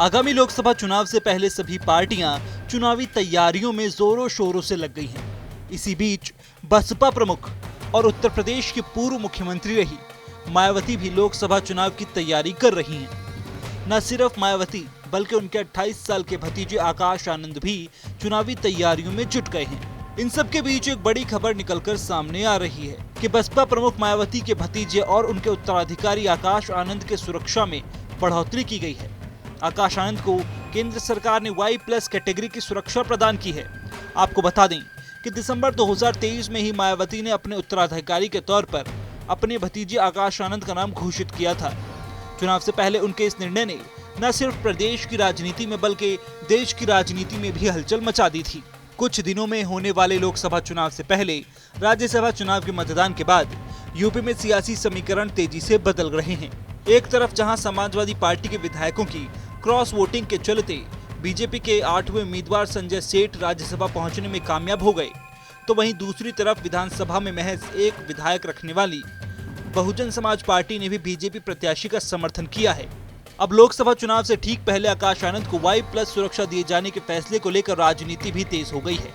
आगामी लोकसभा चुनाव से पहले सभी पार्टियां चुनावी तैयारियों में जोरों शोरों से लग गई हैं। इसी बीच बसपा प्रमुख और उत्तर प्रदेश की पूर्व मुख्यमंत्री रही मायावती भी लोकसभा चुनाव की तैयारी कर रही हैं। न सिर्फ मायावती बल्कि उनके 28 साल के भतीजे आकाश आनंद भी चुनावी तैयारियों में जुट गए हैं। इन सब के बीच एक बड़ी खबर निकलकर सामने आ रही है कि बसपा प्रमुख मायावती के भतीजे और उनके उत्तराधिकारी आकाश आनंद के सुरक्षा में बढ़ोतरी की गई है। आकाश आनंद को केंद्र सरकार ने Y+ कैटेगरी की सुरक्षा प्रदान की है। आपको बता दें कि दिसंबर 2023 में ही मायावती ने अपने उत्तराधिकारी के तौर पर अपने भतीजे आकाश आनंद का नाम घोषित किया था। चुनाव से पहले उनके इस निर्णय ने न सिर्फ प्रदेश की राजनीति में बल्कि देश की राजनीति में भी हलचल मचा दी थी। कुछ दिनों में होने वाले लोकसभा चुनाव से पहले राज्यसभा चुनाव के मतदान के बाद यूपी में सियासी समीकरण तेजी से बदल रहे हैं। एक तरफ जहां समाजवादी पार्टी के विधायकों की क्रॉस वोटिंग के चलते बीजेपी के 8वें उम्मीदवार संजय सेठ राज्यसभा पहुंचने में कामयाब हो गए, तो वहीं दूसरी तरफ विधानसभा में महज एक विधायक रखने वाली बहुजन समाज पार्टी ने भी बीजेपी प्रत्याशी का समर्थन किया है। अब लोकसभा चुनाव से ठीक पहले आकाश आनंद को Y+ सुरक्षा दिए जाने के फैसले को लेकर राजनीति भी तेज हो गई है।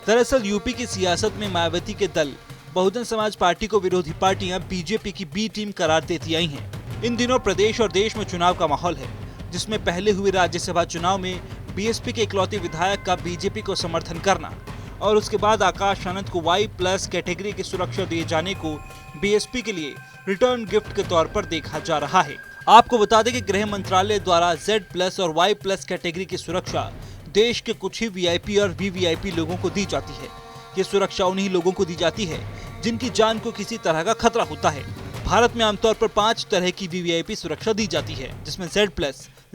दरअसल यूपी की सियासत में मायावती के दल बहुजन समाज पार्टी को विरोधी पार्टियां बीजेपी की बी टीम करार देती आई हैं। इन दिनों प्रदेश और देश में चुनाव का माहौल है, जिसमें पहले हुए राज्यसभा चुनाव में बीएसपी के इकलौते विधायक का बीजेपी को समर्थन करना और उसके बाद आकाश आनंद को Y+ कैटेगरी की सुरक्षा दिए जाने को बीएसपी के लिए रिटर्न गिफ्ट के तौर पर देखा जा रहा है। आपको बता दें कि गृह मंत्रालय द्वारा Z+ और Y+ कैटेगरी की सुरक्षा देश के कुछ ही VIP और VVIP लोगों को दी जाती है। ये सुरक्षा उन्हीं लोगों को दी जाती है जिनकी जान को किसी तरह का खतरा होता है। भारत में आमतौर पर 5 तरह की VVIP सुरक्षा दी जाती है, जिसमें Z+,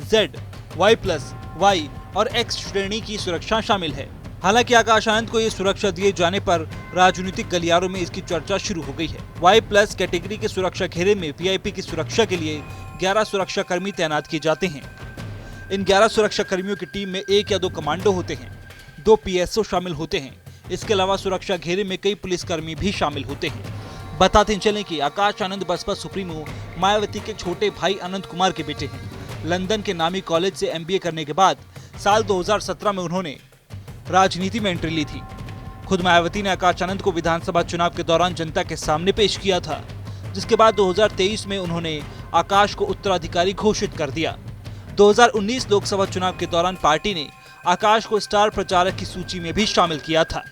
Z, Y+, Y और X श्रेणी की सुरक्षा शामिल है। हालांकि आकाश आनंद को ये सुरक्षा दिए जाने पर राजनीतिक गलियारों में इसकी चर्चा शुरू हो गई है। Y+ कैटेगरी के सुरक्षा घेरे में VIP की सुरक्षा के लिए 11 सुरक्षा कर्मी तैनात किए जाते हैं। इन 11 सुरक्षा कर्मियों की टीम में 1 या 2 कमांडो होते हैं, 2 PSO शामिल होते हैं। इसके अलावा सुरक्षा घेरे में कई पुलिसकर्मी भी शामिल होते हैं। बताते चलें कि आकाश आनंद बसपा सुप्रीमो मायावती के छोटे भाई अनंत कुमार के बेटे हैं। लंदन के नामी कॉलेज से MBA करने के बाद साल 2017 में उन्होंने राजनीति में एंट्री ली थी। खुद मायावती ने आकाश आनंद को विधानसभा चुनाव के दौरान जनता के सामने पेश किया था, जिसके बाद 2023 में उन्होंने आकाश को उत्तराधिकारी घोषित कर दिया। 2019 लोकसभा चुनाव के दौरान पार्टी ने आकाश को स्टार प्रचारक की सूची में भी शामिल किया था।